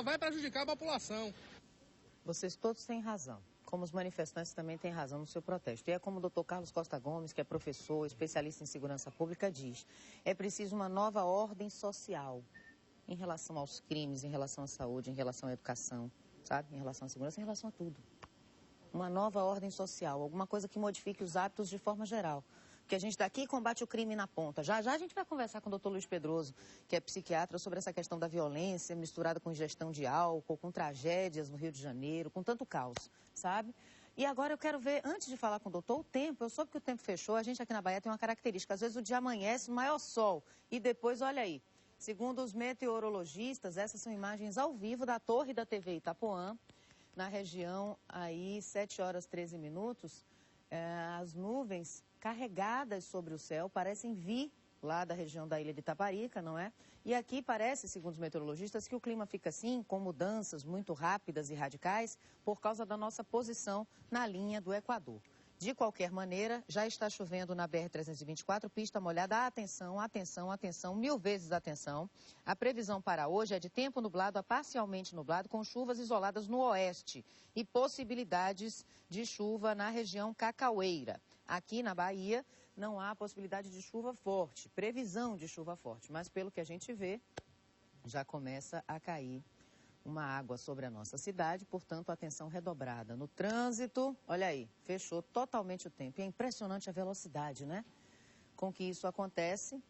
vai prejudicar a população. Vocês todos têm razão, como os manifestantes também têm razão no seu protesto. E é como o doutor Carlos Costa Gomes, que é professor, especialista em segurança pública, diz: é preciso uma nova ordem social em relação aos crimes, em relação à saúde, em relação à educação, sabe? Em relação à segurança, em relação a tudo. Uma nova ordem social, alguma coisa que modifique os hábitos de forma geral. Porque a gente daqui combate o crime na ponta. Já já a gente vai conversar com o doutor Luiz Pedroso, que é psiquiatra, sobre essa questão da violência misturada com ingestão de álcool, com tragédias no Rio de Janeiro, com tanto caos, sabe? E agora eu quero ver, antes de falar com o doutor, o tempo. Eu soube que o tempo fechou, a gente aqui na Bahia tem uma característica. Às vezes o dia amanhece, maior sol, e depois, olha aí, segundo os meteorologistas, essas são imagens ao vivo da torre da TV Itapuã, na região aí, 7 horas 13 minutos, as nuvens carregadas sobre o céu parecem vir lá da região da ilha de Itaparica, não é? E aqui parece, segundo os meteorologistas, que o clima fica assim, com mudanças muito rápidas e radicais, por causa da nossa posição na linha do Equador. De qualquer maneira, já está chovendo na BR-324, pista molhada. Atenção, atenção, atenção, 1000 vezes atenção. A previsão para hoje é de tempo nublado a parcialmente nublado, com chuvas isoladas no oeste e possibilidades de chuva na região Cacaueira. Aqui na Bahia não há possibilidade de chuva forte, previsão de chuva forte, mas pelo que a gente vê, já começa a cair uma água sobre a nossa cidade, portanto, atenção redobrada. No trânsito, olha aí, fechou totalmente o tempo. E é impressionante a velocidade, né? Com que isso acontece.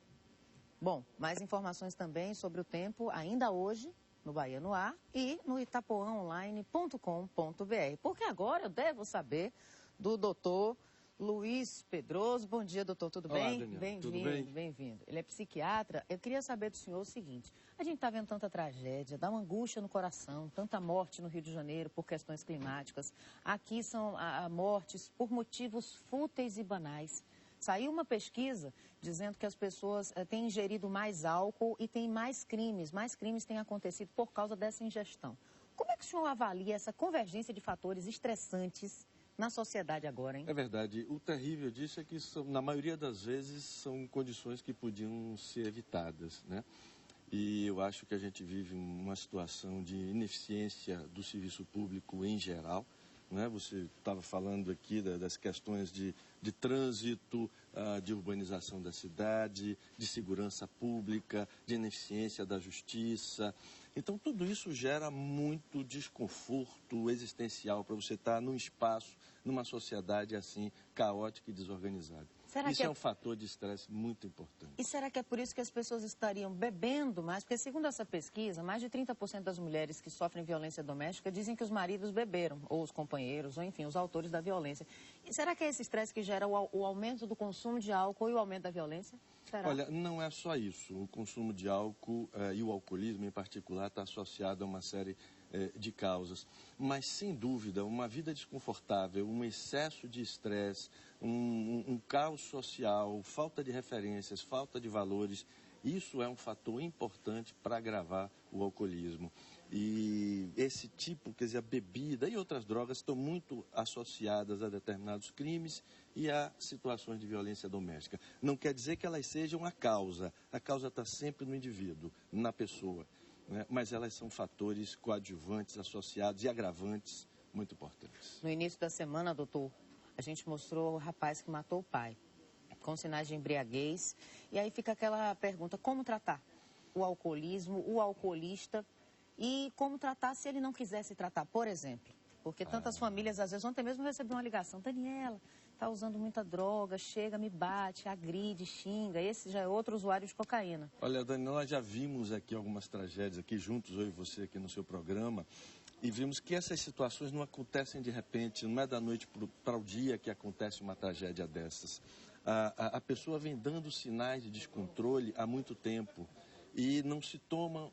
Bom, mais informações também sobre o tempo ainda hoje no Bahia no Ar e no itapuãonline.com.br. Porque agora eu devo saber do doutor Luiz Pedroso. Bom dia, doutor, tudo bem? Daniel. Bem-vindo, bem-vindo. Ele é psiquiatra. Eu queria saber do senhor o seguinte: a gente está vendo tanta tragédia, dá uma angústia no coração, tanta morte no Rio de Janeiro por questões climáticas. Aqui são mortes por motivos fúteis e banais. Saiu uma pesquisa dizendo que as pessoas têm ingerido mais álcool e têm mais crimes têm acontecido por causa dessa ingestão. Como é que o senhor avalia essa convergência de fatores estressantes na sociedade agora, hein? É verdade. O terrível disso é que, na maioria das vezes, são condições que podiam ser evitadas, né? E eu acho que a gente vive uma situação de ineficiência do serviço público em geral, né? Você estava falando aqui das questões de trânsito, de urbanização da cidade, de segurança pública, de ineficiência da justiça. Então, tudo isso gera muito desconforto existencial para você estar num espaço, numa sociedade assim, caótica e desorganizada. Isso é um fator de estresse muito importante. E será que é por isso que as pessoas estariam bebendo mais? Porque, segundo essa pesquisa, mais de 30% das mulheres que sofrem violência doméstica dizem que os maridos beberam, ou os companheiros, ou enfim, os autores da violência. E será que é esse estresse que gera o aumento do consumo de álcool e o aumento da violência? Será? Olha, não é só isso. O consumo de álcool e o alcoolismo, em particular, está associado a uma série de causas. Mas, sem dúvida, uma vida desconfortável, um excesso de estresse, um caos social, falta de referências, falta de valores, isso é um fator importante para agravar o alcoolismo. E esse tipo, quer dizer, a bebida e outras drogas estão muito associadas a determinados crimes e a situações de violência doméstica. Não quer dizer que elas sejam a causa está sempre no indivíduo, na pessoa, né? Mas elas são fatores coadjuvantes, associados e agravantes muito importantes. No início da semana, doutor, a gente mostrou o rapaz que matou o pai, com sinais de embriaguez, e aí fica aquela pergunta: como tratar o alcoolismo, o alcoolista, e como tratar se ele não quiser se tratar, por exemplo? Porque tantas famílias, às vezes, ontem mesmo recebi uma ligação: Daniela, está usando muita droga, chega, me bate, agride, xinga. Esse já é outro usuário de cocaína. Olha, Daniela, nós já vimos aqui algumas tragédias aqui juntos, eu e você aqui no seu programa, e vimos que essas situações não acontecem de repente, não é da noite para o dia que acontece uma tragédia dessas. A pessoa vem dando sinais de descontrole há muito tempo e não se tomam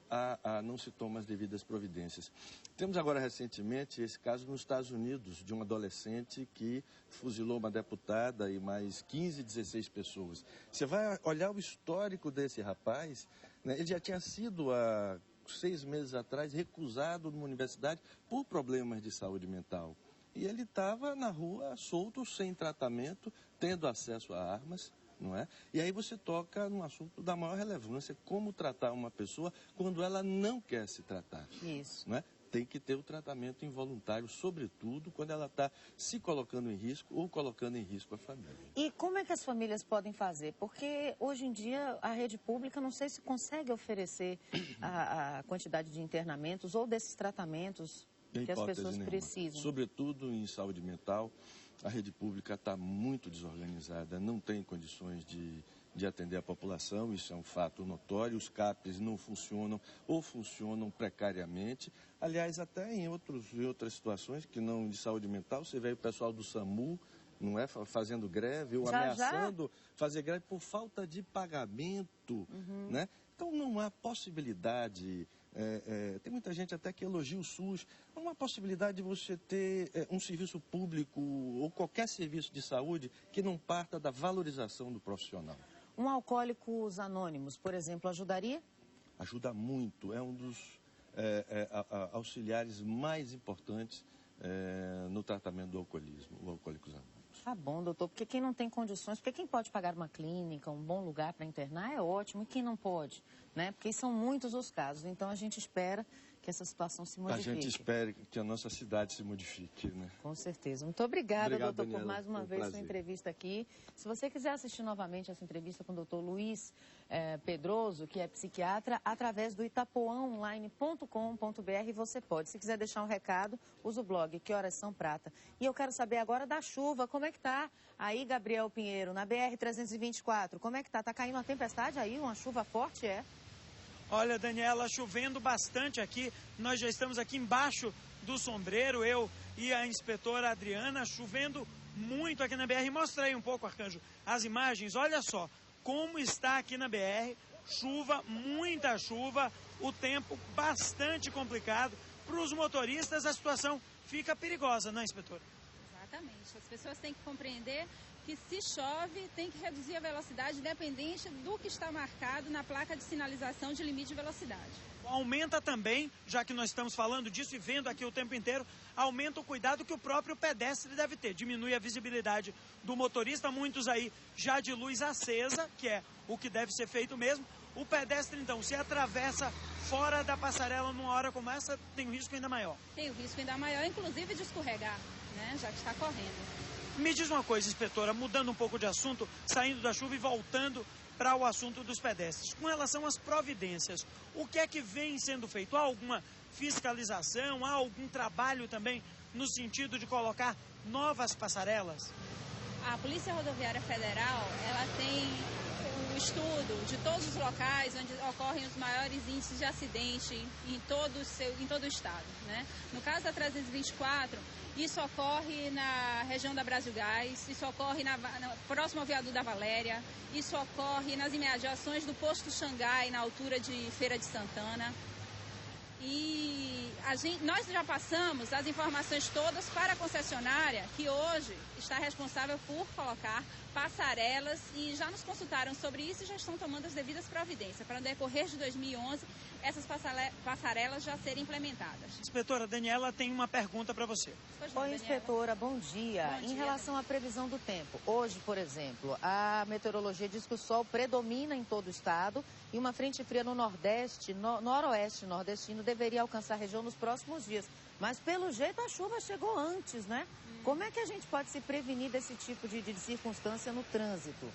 as devidas providências. Temos agora recentemente esse caso nos Estados Unidos, de um adolescente que fuzilou uma deputada e mais 15, 16 pessoas. Você vai olhar o histórico desse rapaz, né? Ele já tinha sido há 6 meses atrás recusado numa universidade por problemas de saúde mental. E ele estava na rua, solto, sem tratamento, tendo acesso a armas, não é? E aí você toca num assunto da maior relevância, como tratar uma pessoa quando ela não quer se tratar. Isso. Não é? Tem que ter o tratamento involuntário, sobretudo quando ela está se colocando em risco ou colocando em risco a família. E como é que as famílias podem fazer? Porque hoje em dia a rede pública não sei se consegue oferecer a quantidade de internamentos ou desses tratamentos que as pessoas precisam. Sobretudo em saúde mental, a rede pública está muito desorganizada, não tem condições de atender a população, isso é um fato notório. Os CAPs não funcionam ou funcionam precariamente. Aliás, até em outras situações que não de saúde mental, você vê o pessoal do SAMU, não é, fazendo greve ou ameaçando fazer greve por falta de pagamento, né? Então não há possibilidade. Tem muita gente até que elogia o SUS. Não há possibilidade de você ter um serviço público ou qualquer serviço de saúde que não parta da valorização do profissional. Um Alcoólicos Anônimos, por exemplo, ajudaria? Ajuda muito. É um dos auxiliares mais importantes no tratamento do alcoolismo, o Alcoólicos Anônimos. Tá bom, doutor, porque quem não tem condições, porque quem pode pagar uma clínica, um bom lugar para internar é ótimo, e quem não pode, né? Porque são muitos os casos, então a gente espera que essa situação se modifique. A gente espera que a nossa cidade se modifique, né? Com certeza. Muito obrigada, Obrigado, doutor, Daniela, por mais uma vez sua entrevista aqui. Se você quiser assistir novamente essa entrevista com o doutor Luiz Pedroso, que é psiquiatra, através do itapuãonline.com.br você pode. Se quiser deixar um recado, usa o blog Que Horas São Prata. E eu quero saber agora da chuva, como é que tá aí, Gabriel Pinheiro, na BR-324? Como é que tá? Tá caindo uma tempestade aí, uma chuva forte, Olha, Daniela, chovendo bastante aqui. Nós já estamos aqui embaixo do sombreiro, eu e a inspetora Adriana, chovendo muito aqui na BR. Mostra aí um pouco, Arcanjo, as imagens. Olha só como está aqui na BR. Chuva, muita chuva, o tempo bastante complicado. Para os motoristas, a situação fica perigosa, não é, inspetora? Exatamente. As pessoas têm que compreender que se chove, tem que reduzir a velocidade independente do que está marcado na placa de sinalização de limite de velocidade. Aumenta também, já que nós estamos falando disso e vendo aqui o tempo inteiro, aumenta o cuidado que o próprio pedestre deve ter. Diminui a visibilidade do motorista, muitos aí já de luz acesa, que é o que deve ser feito mesmo. O pedestre, então, se atravessa fora da passarela numa hora como essa, tem um risco ainda maior. Tem um risco ainda maior, inclusive de escorregar, né, já que está correndo. Me diz uma coisa, inspetora, mudando um pouco de assunto, saindo da chuva e voltando para o assunto dos pedestres. Com relação às providências, o que é que vem sendo feito? Há alguma fiscalização, há algum trabalho também no sentido de colocar novas passarelas? A Polícia Rodoviária Federal, ela tem o estudo de todos os locais onde ocorrem os maiores índices de acidente em todo o estado, né? No caso da 324, isso ocorre na região da Brasil Gás, isso ocorre próximo ao viaduto da Valéria, isso ocorre nas imediações do posto Xangai, na altura de Feira de Santana. E nós já passamos as informações todas para a concessionária, que hoje está responsável por colocar passarelas, e já nos consultaram sobre isso e já estão tomando as devidas providências para no decorrer de 2011 essas passarelas já serem implementadas. Inspetora, Daniela tem uma pergunta para você. Oi, inspetora, bom dia. Bom dia. Em relação à previsão do tempo, hoje, por exemplo, a meteorologia diz que o sol predomina em todo o estado e uma frente fria no nordeste, noroeste nordestino deveria alcançar a região nos próximos dias. Mas, pelo jeito, a chuva chegou antes, né? Como é que a gente pode se prevenir desse tipo de circunstância no trânsito?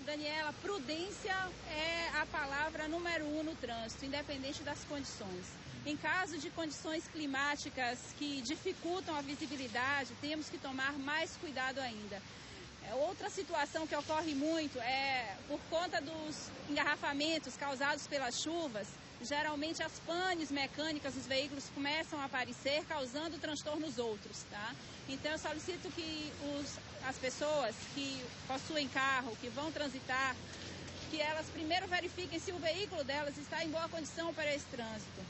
Daniela, prudência é a palavra número 1 no trânsito, independente das condições. Em caso de condições climáticas que dificultam a visibilidade, temos que tomar mais cuidado ainda. Outra situação que ocorre muito é por conta dos engarrafamentos causados pelas chuvas. Geralmente as panes mecânicas dos veículos começam a aparecer, causando transtornos outros, tá? Então eu solicito que as pessoas que possuem carro, que vão transitar, que elas primeiro verifiquem se o veículo delas está em boa condição para esse trânsito.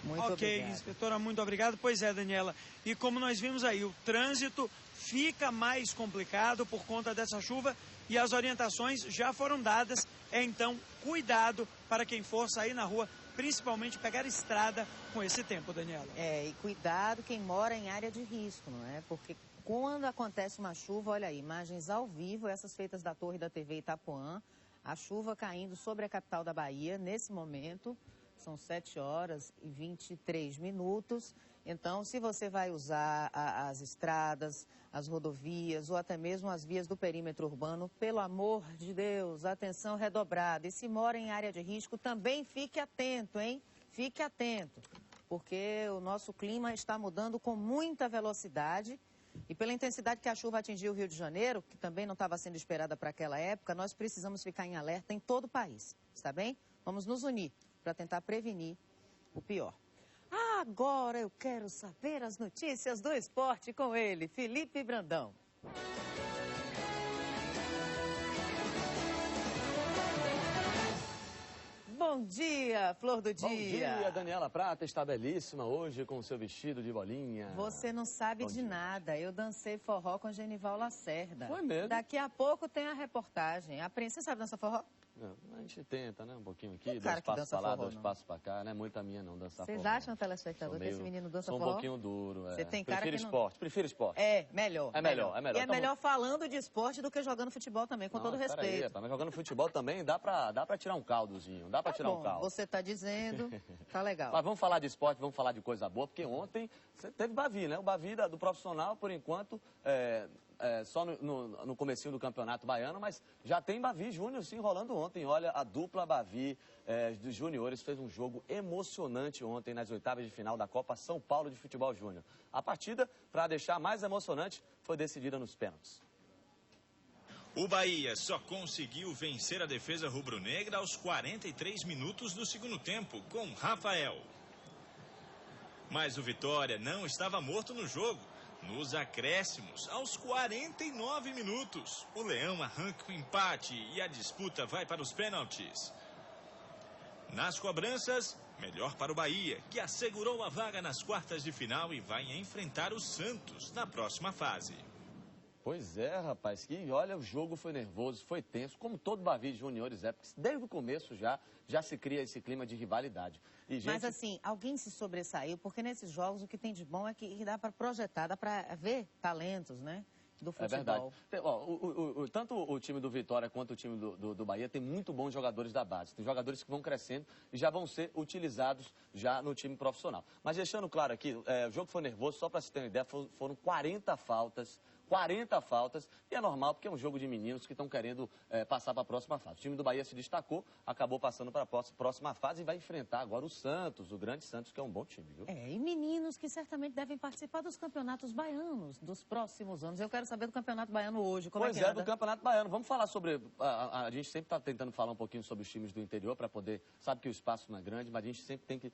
Muito obrigado. Inspetora, muito obrigado. Pois é, Daniela, e como nós vimos aí, o trânsito fica mais complicado por conta dessa chuva e as orientações já foram dadas. Então, cuidado para quem for sair na rua, principalmente pegar estrada com esse tempo, Daniela. E cuidado quem mora em área de risco, não é? Porque Quando acontece uma chuva, olha aí, imagens ao vivo, essas feitas da torre da TV Itapuã, a chuva caindo sobre a capital da Bahia, nesse momento, são 7 horas e 23 minutos. Então, se você vai usar as estradas, as rodovias ou até mesmo as vias do perímetro urbano, pelo amor de Deus, atenção redobrada. E se mora em área de risco, também fique atento, hein? Fique atento, porque o nosso clima está mudando com muita velocidade. E pela intensidade que a chuva atingiu o Rio de Janeiro, que também não estava sendo esperada para aquela época, nós precisamos ficar em alerta em todo o país, está bem? Vamos nos unir para tentar prevenir o pior. Agora eu quero saber as notícias do esporte com ele, Felipe Brandão. Bom dia, flor do dia. Bom dia, Daniela Prata, está belíssima hoje com o seu vestido de bolinha. Você não sabe de nada, eu dancei forró com Genival Lacerda. Foi mesmo? Daqui a pouco tem a reportagem. Você sabe dançar forró? Não, a gente tenta, né? Um pouquinho aqui, Cara dois passos pra lá, forró, dois passos pra cá, não é muita minha não, dançar forró. Vocês acham, telespectador, que esse menino dança forró? forró? Um pouquinho duro, Você tem cara prefiro que não... esporte, prefiro esporte. É, melhor. É melhor, é melhor. E é melhor falando de esporte do que jogando futebol também, com todo respeito. Aí, mas jogando futebol também dá pra tirar um caldozinho, dá pra tirar um caldo. Você tá dizendo, tá legal. Mas vamos falar de esporte, vamos falar de coisa boa, porque ontem teve Bavi, né? O Bavi do profissional, por enquanto, só no comecinho do Campeonato Baiano, mas já tem Bavi Júnior se enrolando ontem. Olha, a dupla Bavi dos juniores fez um jogo emocionante ontem nas oitavas de final da Copa São Paulo de Futebol Júnior. A partida, para deixar mais emocionante, foi decidida nos pênaltis. O Bahia só conseguiu vencer a defesa rubro-negra aos 43 minutos do segundo tempo, com Rafael. Mas o Vitória não estava morto no jogo. Nos acréscimos, aos 49 minutos, o Leão arranca o empate e a disputa vai para os pênaltis. Nas cobranças, melhor para o Bahia, que assegurou a vaga nas quartas de final e vai enfrentar o Santos na próxima fase. Pois é, rapaz, que olha, o jogo foi nervoso, foi tenso, como todo Bavi de juniores é, porque desde o começo já se cria esse clima de rivalidade. E, gente... Mas assim, alguém se sobressaiu, porque nesses jogos o que tem de bom é que dá para projetar, dá para ver talentos, né? Do futebol. É verdade. Tanto o time do Vitória quanto o time do Bahia tem muito bons jogadores da base. Tem jogadores que vão crescendo e já vão ser utilizados já no time profissional. Mas deixando claro aqui, o jogo foi nervoso, só para você ter uma ideia, foram 40 faltas. 40 faltas, e é normal porque é um jogo de meninos que estão querendo passar para a próxima fase. O time do Bahia se destacou, acabou passando para a próxima fase e vai enfrentar agora o Santos, o grande Santos, que é um bom time, viu? E meninos que certamente devem participar dos campeonatos baianos dos próximos anos. Eu quero saber do campeonato baiano hoje, como pois é que anda? Do campeonato baiano. Vamos falar sobre... A gente sempre está tentando falar um pouquinho sobre os times do interior para poder... Sabe que o espaço não é grande, mas a gente sempre tem que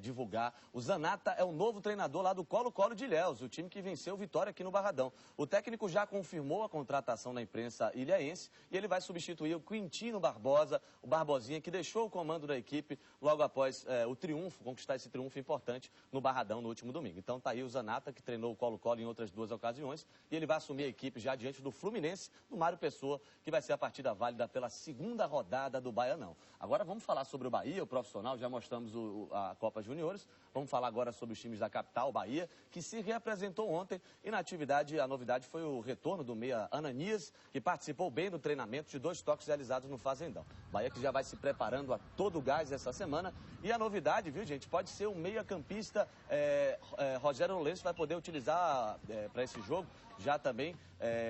divulgar. O Zanata é o novo treinador lá do Colo-Colo de Ilhéus, o time que venceu o Vitória aqui no Barradão. O técnico já confirmou a contratação da imprensa ilhaense e ele vai substituir o Quintino Barbosa, o Barbosinha, que deixou o comando da equipe logo após o triunfo, conquistar esse triunfo importante no Barradão no último domingo. Então tá aí o Zanata, que treinou o Colo-Colo em outras 2 ocasiões, e ele vai assumir a equipe já diante do Fluminense, do Mário Pessoa, que vai ser a partida válida pela 2ª rodada do Baianão. Agora vamos falar sobre o Bahia, o profissional, já mostramos a Copa Juniores, vamos falar agora sobre os times da capital, o Bahia, que se reapresentou ontem e na atividade, a novidade foi o retorno do meia Ananias, que participou bem do treinamento de 2 toques realizados no Fazendão. Bahia que já vai se preparando a todo gás essa semana. E a novidade, viu, gente, pode ser o meia-campista Rogério Lourenço, vai poder utilizar para esse jogo já também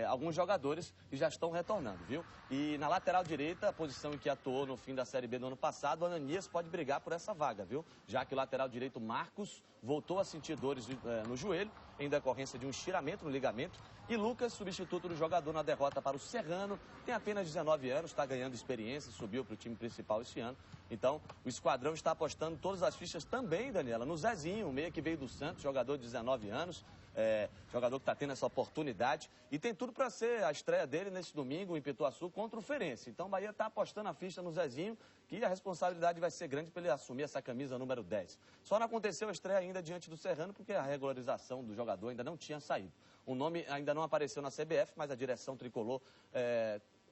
alguns jogadores que já estão retornando, viu? E na lateral direita, a posição em que atuou no fim da Série B do ano passado, o Ananias pode brigar por essa vaga, viu? Já que o lateral direito Marcos voltou a sentir dores no joelho, em decorrência de um estiramento no ligamento. E Lucas, substituto do jogador na derrota para o Serrano, tem apenas 19 anos, está ganhando experiência, subiu para o time principal esse ano. Então, o esquadrão está apostando todas as fichas também, Daniela, no Zezinho, o meia que veio do Santos, jogador de 19 anos, jogador que está tendo essa oportunidade. E tem tudo para ser a estreia dele nesse domingo em Pituaçu contra o Ferense. Então, o Bahia está apostando a ficha no Zezinho, que a responsabilidade vai ser grande para ele assumir essa camisa número 10. Só não aconteceu a estreia ainda diante do Serrano, porque a regularização do jogador ainda não tinha saído. O nome ainda não apareceu na CBF, mas a direção tricolor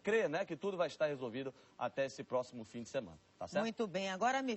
crê, né, que tudo vai estar resolvido até esse próximo fim de semana. Tá certo? Muito bem. Agora me